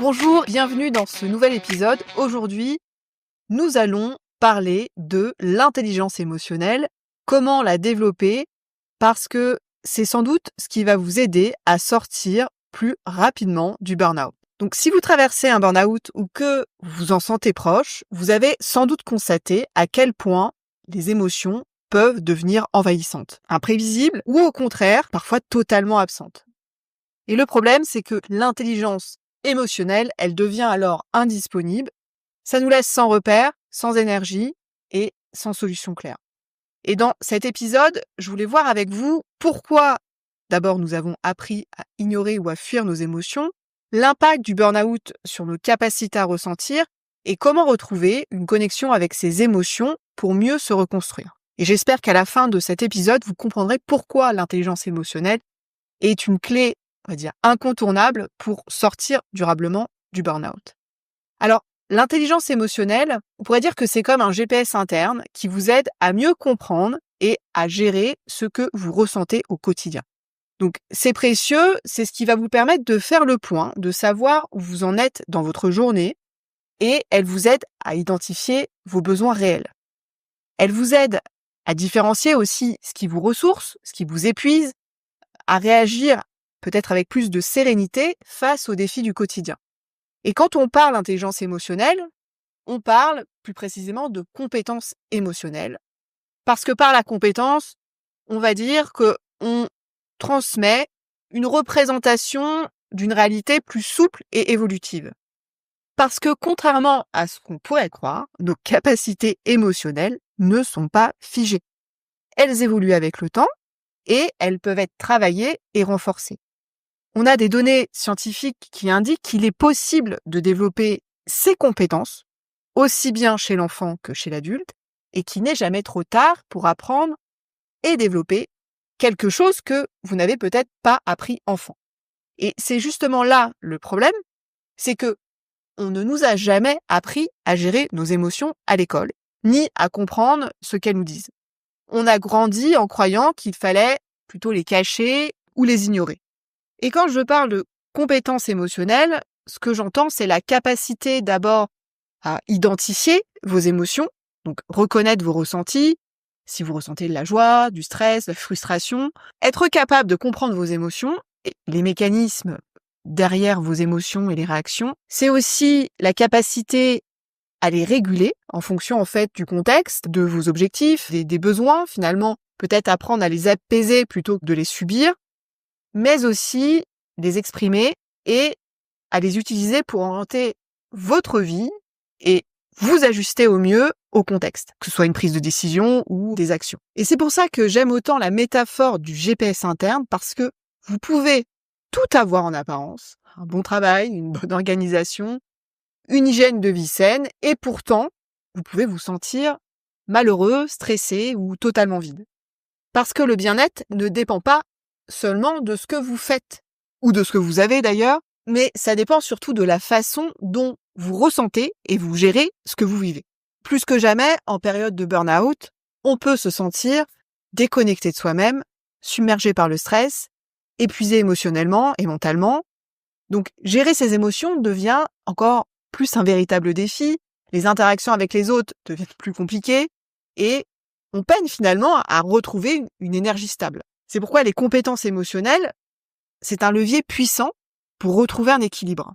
Bonjour, bienvenue dans ce nouvel épisode. Aujourd'hui, nous allons parler de l'intelligence émotionnelle, comment la développer, parce que c'est sans doute ce qui va vous aider à sortir plus rapidement du burn-out. Donc si vous traversez un burn-out ou que vous vous en sentez proche, vous avez sans doute constaté à quel point les émotions peuvent devenir envahissantes, imprévisibles ou au contraire, parfois totalement absentes. Et le problème, c'est que l'intelligence émotionnelle, elle devient alors indisponible. Ça nous laisse sans repère, sans énergie et sans solution claire. Et dans cet épisode, je voulais voir avec vous pourquoi d'abord nous avons appris à ignorer ou à fuir nos émotions, l'impact du burn-out sur nos capacités à ressentir et comment retrouver une connexion avec ces émotions pour mieux se reconstruire. Et j'espère qu'à la fin de cet épisode, vous comprendrez pourquoi l'intelligence émotionnelle est une clé, on va dire, incontournable pour sortir durablement du burn-out. Alors, l'intelligence émotionnelle, on pourrait dire que c'est comme un GPS interne qui vous aide à mieux comprendre et à gérer ce que vous ressentez au quotidien. Donc, c'est précieux, c'est ce qui va vous permettre de faire le point, de savoir où vous en êtes dans votre journée et elle vous aide à identifier vos besoins réels. Elle vous aide à différencier aussi ce qui vous ressource, ce qui vous épuise, à réagir peut-être avec plus de sérénité face aux défis du quotidien. Et quand on parle d'intelligence émotionnelle, on parle plus précisément de compétences émotionnelles. Parce que par la compétence, on va dire qu'on transmet une représentation d'une réalité plus souple et évolutive. Parce que contrairement à ce qu'on pourrait croire, nos capacités émotionnelles ne sont pas figées. Elles évoluent avec le temps et elles peuvent être travaillées et renforcées. On a des données scientifiques qui indiquent qu'il est possible de développer ces compétences, aussi bien chez l'enfant que chez l'adulte, et qu'il n'est jamais trop tard pour apprendre et développer quelque chose que vous n'avez peut-être pas appris enfant. Et c'est justement là le problème, c'est que on ne nous a jamais appris à gérer nos émotions à l'école, ni à comprendre ce qu'elles nous disent. On a grandi en croyant qu'il fallait plutôt les cacher ou les ignorer. Et quand je parle de compétences émotionnelles, ce que j'entends, c'est la capacité d'abord à identifier vos émotions, donc reconnaître vos ressentis, si vous ressentez de la joie, du stress, de la frustration, être capable de comprendre vos émotions et les mécanismes derrière vos émotions et les réactions. C'est aussi la capacité à les réguler en fonction en fait du contexte, de vos objectifs, des besoins finalement, peut-être apprendre à les apaiser plutôt que de les subir, mais aussi les exprimer et à les utiliser pour orienter votre vie et vous ajuster au mieux au contexte, que ce soit une prise de décision ou des actions. Et c'est pour ça que j'aime autant la métaphore du GPS interne, parce que vous pouvez tout avoir en apparence, un bon travail, une bonne organisation, une hygiène de vie saine, et pourtant, vous pouvez vous sentir malheureux, stressé ou totalement vide. Parce que le bien-être ne dépend pas seulement de ce que vous faites, ou de ce que vous avez d'ailleurs, mais ça dépend surtout de la façon dont vous ressentez et vous gérez ce que vous vivez. Plus que jamais, en période de burn-out, on peut se sentir déconnecté de soi-même, submergé par le stress, épuisé émotionnellement et mentalement. Donc, gérer ses émotions devient encore plus un véritable défi, les interactions avec les autres deviennent plus compliquées et on peine finalement à retrouver une énergie stable. C'est pourquoi les compétences émotionnelles, c'est un levier puissant pour retrouver un équilibre.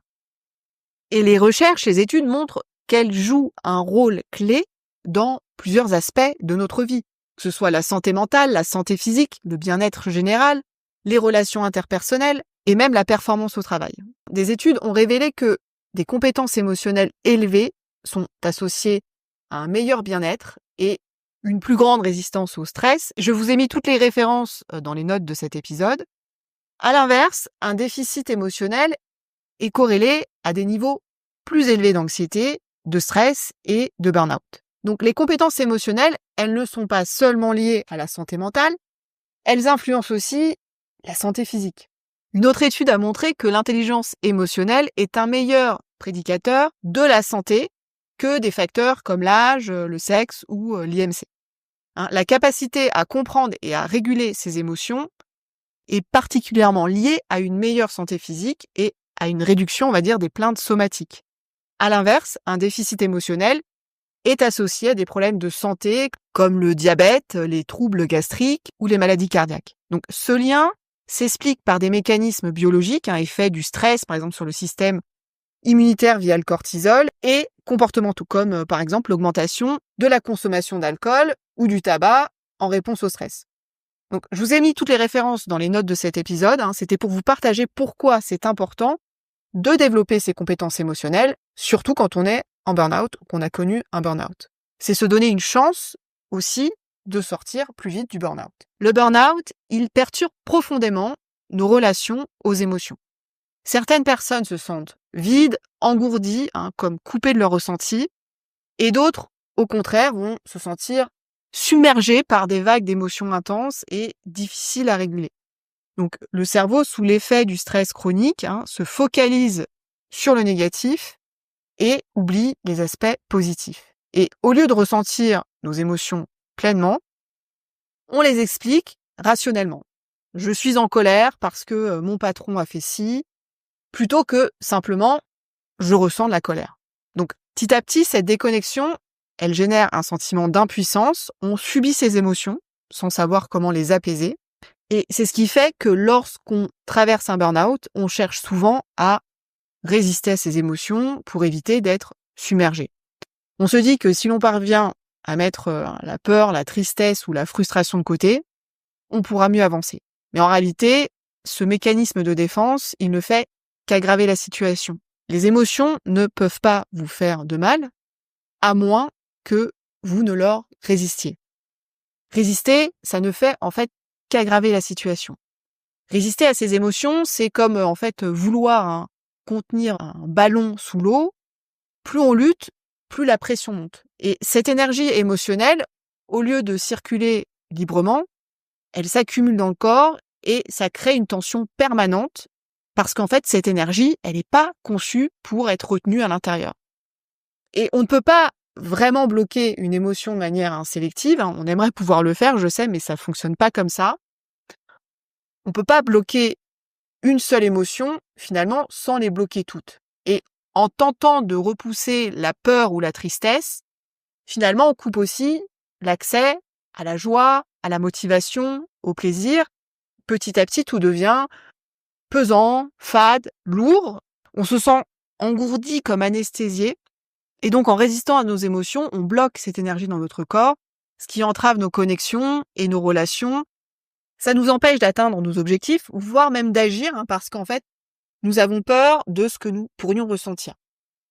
Et les recherches, les études montrent qu'elles jouent un rôle clé dans plusieurs aspects de notre vie, que ce soit la santé mentale, la santé physique, le bien-être général, les relations interpersonnelles et même la performance au travail. Des études ont révélé que des compétences émotionnelles élevées sont associées à un meilleur bien-être et une plus grande résistance au stress. Je vous ai mis toutes les références dans les notes de cet épisode. À l'inverse, un déficit émotionnel est corrélé à des niveaux plus élevés d'anxiété, de stress et de burn-out. Donc les compétences émotionnelles, elles ne sont pas seulement liées à la santé mentale, elles influencent aussi la santé physique. Une autre étude a montré que l'intelligence émotionnelle est un meilleur prédicateur de la santé que des facteurs comme l'âge, le sexe ou l'IMC. La capacité à comprendre et à réguler ses émotions est particulièrement liée à une meilleure santé physique et à une réduction, on va dire, des plaintes somatiques. À l'inverse, un déficit émotionnel est associé à des problèmes de santé comme le diabète, les troubles gastriques ou les maladies cardiaques. Donc ce lien s'explique par des mécanismes biologiques, un effet du stress par exemple sur le système immunitaire via le cortisol et comportementaux comme par exemple l'augmentation de la consommation d'alcool ou du tabac en réponse au stress. Donc je vous ai mis toutes les références dans les notes de cet épisode, c'était pour vous partager pourquoi c'est important de développer ses compétences émotionnelles, surtout quand on est en burn-out ou qu'on a connu un burn-out. C'est se donner une chance aussi de sortir plus vite du burn-out. Le burn-out, il perturbe profondément nos relations aux émotions. Certaines personnes se sentent vides, engourdies, comme coupées de leur ressenti, et d'autres, au contraire, vont se sentir submergées par des vagues d'émotions intenses et difficiles à réguler. Donc, le cerveau, sous l'effet du stress chronique, se focalise sur le négatif et oublie les aspects positifs. Et au lieu de ressentir nos émotions pleinement, on les explique rationnellement. Je suis en colère parce que mon patron a fait ci, plutôt que simplement je ressens de la colère. Donc, petit à petit, cette déconnexion, elle génère un sentiment d'impuissance. On subit ces émotions sans savoir comment les apaiser. Et c'est ce qui fait que lorsqu'on traverse un burn-out, on cherche souvent à résister à ces émotions pour éviter d'être submergé. On se dit que si l'on parvient à mettre la peur, la tristesse ou la frustration de côté, on pourra mieux avancer. Mais en réalité, ce mécanisme de défense, il ne fait qu'aggraver la situation. Les émotions ne peuvent pas vous faire de mal, à moins que vous ne leur résistiez. Résister, ça ne fait en fait qu'aggraver la situation. Résister à ces émotions, c'est comme vouloir contenir un ballon sous l'eau. Plus on lutte, plus la pression monte. Et cette énergie émotionnelle, au lieu de circuler librement, elle s'accumule dans le corps et ça crée une tension permanente parce qu'en fait, cette énergie, elle n'est pas conçue pour être retenue à l'intérieur. Et on ne peut pas vraiment bloquer une émotion de manière sélective. On aimerait pouvoir le faire, je sais, mais ça ne fonctionne pas comme ça. On ne peut pas bloquer une seule émotion, finalement, sans les bloquer toutes. Et en tentant de repousser la peur ou la tristesse, finalement, on coupe aussi l'accès à la joie, à la motivation, au plaisir. Petit à petit, tout devient pesant, fade, lourd. On se sent engourdi comme anesthésié. Et donc, en résistant à nos émotions, on bloque cette énergie dans notre corps, ce qui entrave nos connexions et nos relations. Ça nous empêche d'atteindre nos objectifs, voire même d'agir, parce qu'en fait, nous avons peur de ce que nous pourrions ressentir.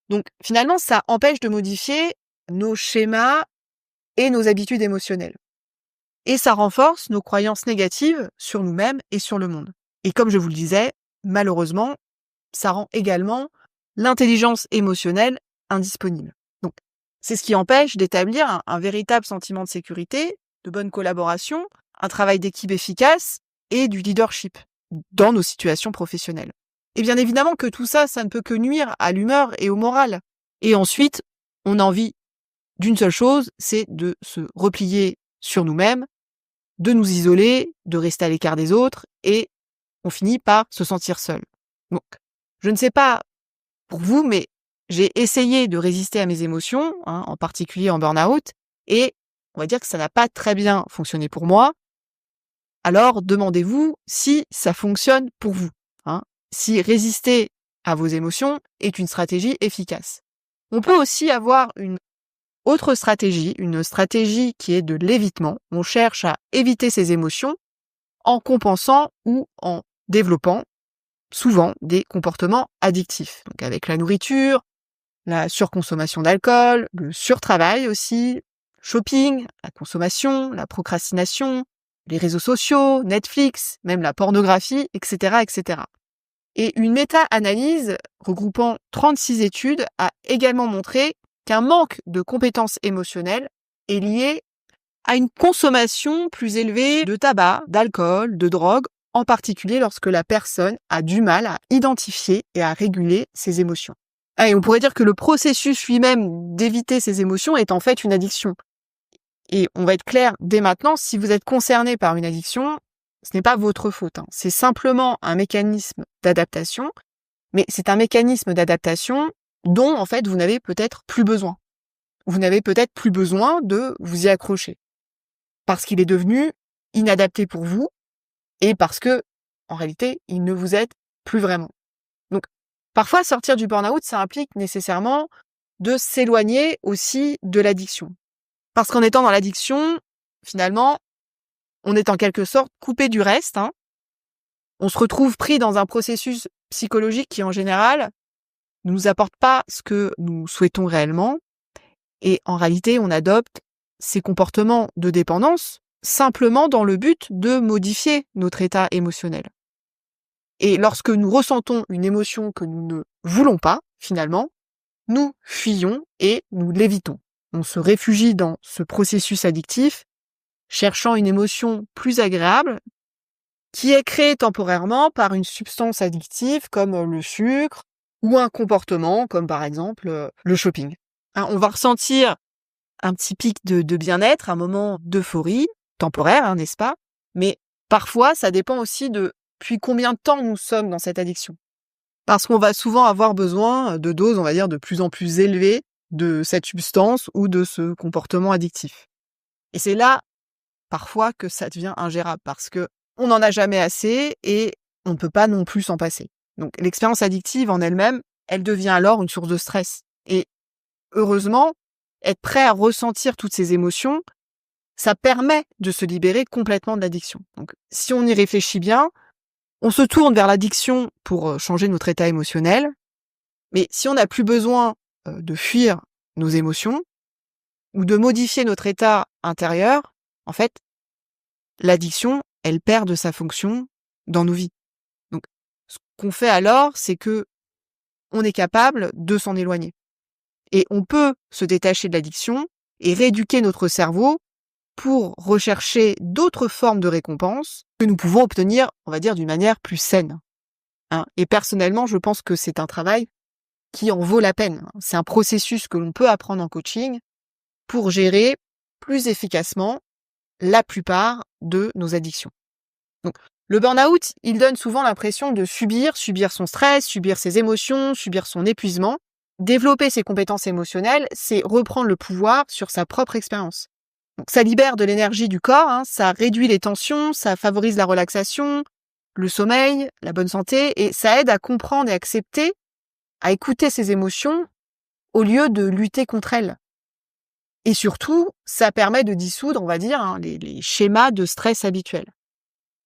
Donc, finalement, ça empêche de modifier nos schémas et nos habitudes émotionnelles. Et ça renforce nos croyances négatives sur nous-mêmes et sur le monde. Et comme je vous le disais, malheureusement, ça rend également l'intelligence émotionnelle indisponible. Donc, c'est ce qui empêche d'établir un véritable sentiment de sécurité, de bonne collaboration, un travail d'équipe efficace et du leadership dans nos situations professionnelles. Et bien évidemment que tout ça, ça ne peut que nuire à l'humeur et au moral. Et ensuite, on a envie d'une seule chose, c'est de se replier sur nous-mêmes, de nous isoler, de rester à l'écart des autres, et on finit par se sentir seul. Donc, je ne sais pas pour vous, mais j'ai essayé de résister à mes émotions, en particulier en burn-out, et on va dire que ça n'a pas très bien fonctionné pour moi. Alors, demandez-vous si ça fonctionne pour vous, si résister à vos émotions est une stratégie efficace. On peut aussi avoir une autre stratégie, une stratégie qui est de l'évitement. On cherche à éviter ses émotions en compensant ou en développant souvent des comportements addictifs. Donc avec la nourriture, la surconsommation d'alcool, le surtravail aussi, shopping, la consommation, la procrastination, les réseaux sociaux, Netflix, même la pornographie, etc., etc. Et une méta-analyse regroupant 36 études a également montré qu'un manque de compétences émotionnelles est lié à une consommation plus élevée de tabac, d'alcool, de drogue, en particulier lorsque la personne a du mal à identifier et à réguler ses émotions. Et on pourrait dire que le processus lui-même d'éviter ses émotions est en fait une addiction. Et on va être clair dès maintenant, si vous êtes concerné par une addiction, ce n'est pas votre faute. C'est simplement un mécanisme d'adaptation, Mais c'est un mécanisme d'adaptation dont, en fait, vous n'avez peut-être plus besoin. Vous n'avez peut-être plus besoin de vous y accrocher. Parce qu'il est devenu inadapté pour vous et parce que, en réalité, il ne vous aide plus vraiment. Donc, parfois, sortir du burn-out, ça implique nécessairement de s'éloigner aussi de l'addiction. Parce qu'en étant dans l'addiction, finalement, on est en quelque sorte coupé du reste. On se retrouve pris dans un processus psychologique qui, en général, ne nous apporte pas ce que nous souhaitons réellement. Et en réalité, on adopte ces comportements de dépendance simplement dans le but de modifier notre état émotionnel. Et lorsque nous ressentons une émotion que nous ne voulons pas, finalement, nous fuyons et nous l'évitons. On se réfugie dans ce processus addictif, cherchant une émotion plus agréable, qui est créée temporairement par une substance addictive comme le sucre ou un comportement comme par exemple le shopping. On va ressentir un petit pic de bien-être, un moment d'euphorie, temporaire, n'est-ce pas? Mais parfois, ça dépend aussi de depuis combien de temps nous sommes dans cette addiction. Parce qu'on va souvent avoir besoin de doses, on va dire, de plus en plus élevées de cette substance ou de ce comportement addictif. Et c'est là, parfois, que ça devient ingérable parce que on n'en a jamais assez et on ne peut pas non plus s'en passer. Donc, l'expérience addictive en elle-même, elle devient alors une source de stress. Et heureusement, être prêt à ressentir toutes ces émotions, ça permet de se libérer complètement de l'addiction. Donc, si on y réfléchit bien, on se tourne vers l'addiction pour changer notre état émotionnel, mais si on n'a plus besoin de fuir nos émotions ou de modifier notre état intérieur, en fait, l'addiction, elle perd de sa fonction dans nos vies. Donc, ce qu'on fait alors, c'est que on est capable de s'en éloigner. Et on peut se détacher de l'addiction et rééduquer notre cerveau pour rechercher d'autres formes de récompenses que nous pouvons obtenir, on va dire, d'une manière plus saine. Et personnellement, je pense que c'est un travail qui en vaut la peine. C'est un processus que l'on peut apprendre en coaching pour gérer plus efficacement la plupart de nos addictions. Donc, le burn-out, il donne souvent l'impression de subir son stress, subir ses émotions, subir son épuisement. Développer ses compétences émotionnelles, c'est reprendre le pouvoir sur sa propre expérience. Donc, ça libère de l'énergie du corps, ça réduit les tensions, ça favorise la relaxation, le sommeil, la bonne santé, et ça aide à comprendre et accepter, à écouter ses émotions au lieu de lutter contre elles. Et surtout, ça permet de dissoudre, on va dire, les schémas de stress habituels.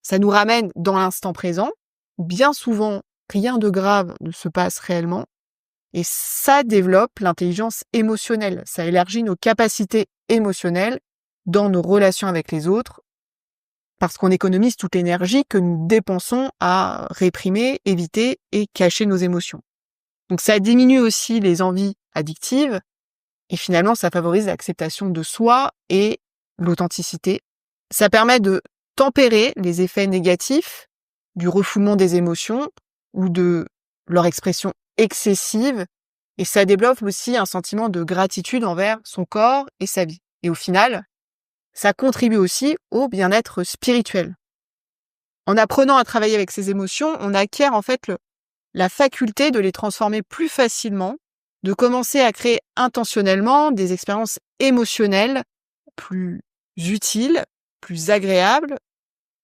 Ça nous ramène dans l'instant présent. Bien souvent, rien de grave ne se passe réellement. Et ça développe l'intelligence émotionnelle. Ça élargit nos capacités émotionnelles dans nos relations avec les autres, parce qu'on économise toute l'énergie que nous dépensons à réprimer, éviter et cacher nos émotions. Donc ça diminue aussi les envies addictives, et finalement ça favorise l'acceptation de soi et l'authenticité. Ça permet de tempérer les effets négatifs du refoulement des émotions ou de leur expression excessive, et ça développe aussi un sentiment de gratitude envers son corps et sa vie. Et au final, ça contribue aussi au bien-être spirituel. En apprenant à travailler avec ses émotions, on acquiert en fait la faculté de les transformer plus facilement, de commencer à créer intentionnellement des expériences émotionnelles plus utiles, plus agréables,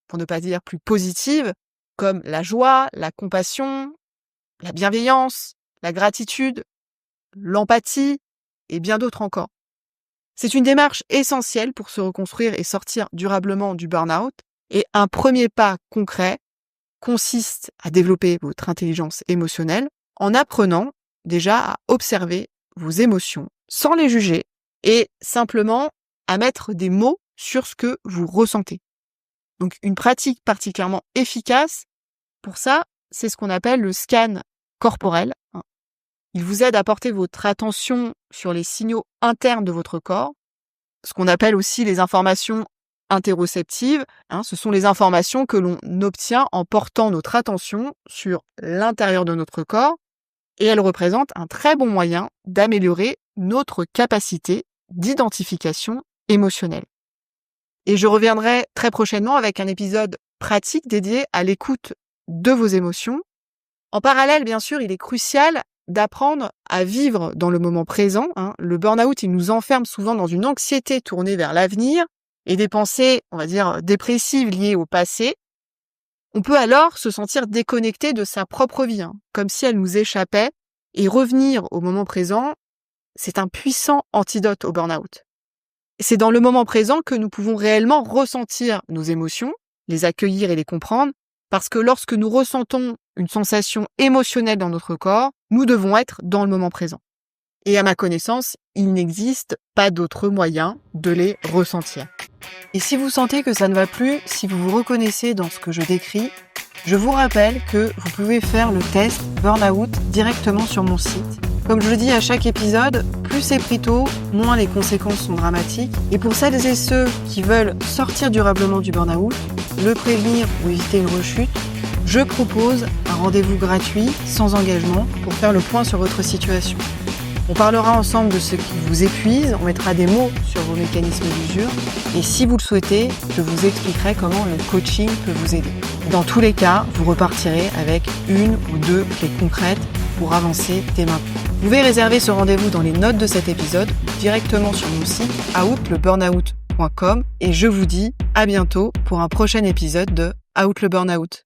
pour ne pas dire plus positives, comme la joie, la compassion, la bienveillance, la gratitude, l'empathie et bien d'autres encore. C'est une démarche essentielle pour se reconstruire et sortir durablement du burn-out. Et un premier pas concret consiste à développer votre intelligence émotionnelle en apprenant déjà à observer vos émotions sans les juger et simplement à mettre des mots sur ce que vous ressentez. Donc une pratique particulièrement efficace pour ça, c'est ce qu'on appelle le scan corporel. Il vous aide à porter votre attention sur les signaux internes de votre corps, ce qu'on appelle aussi les informations interoceptives. Ce sont les informations que l'on obtient en portant notre attention sur l'intérieur de notre corps, et elles représentent un très bon moyen d'améliorer notre capacité d'identification émotionnelle. Et je reviendrai très prochainement avec un épisode pratique dédié à l'écoute de vos émotions. En parallèle, bien sûr, il est crucial d'apprendre à vivre dans le moment présent. Le burn-out, il nous enferme souvent dans une anxiété tournée vers l'avenir et des pensées, on va dire, dépressives liées au passé. On peut alors se sentir déconnecté de sa propre vie, comme si elle nous échappait, et revenir au moment présent, c'est un puissant antidote au burn-out. C'est dans le moment présent que nous pouvons réellement ressentir nos émotions, les accueillir et les comprendre, parce que lorsque nous ressentons une sensation émotionnelle dans notre corps, nous devons être dans le moment présent. Et à ma connaissance, il n'existe pas d'autre moyen de les ressentir. Et si vous sentez que ça ne va plus, si vous vous reconnaissez dans ce que je décris, je vous rappelle que vous pouvez faire le test Burnout directement sur mon site. Comme je le dis à chaque épisode, plus c'est pris tôt, moins les conséquences sont dramatiques. Et pour celles et ceux qui veulent sortir durablement du burn-out, le prévenir ou éviter une rechute, je propose un rendez-vous gratuit, sans engagement, pour faire le point sur votre situation. On parlera ensemble de ce qui vous épuise, on mettra des mots sur vos mécanismes d'usure, et si vous le souhaitez, je vous expliquerai comment le coaching peut vous aider. Dans tous les cas, vous repartirez avec 1 ou 2 clés concrètes pour avancer dès maintenant. Vous pouvez réserver ce rendez-vous dans les notes de cet épisode, directement sur mon site outleburnout.com, et je vous dis à bientôt pour un prochain épisode de Out le Burnout.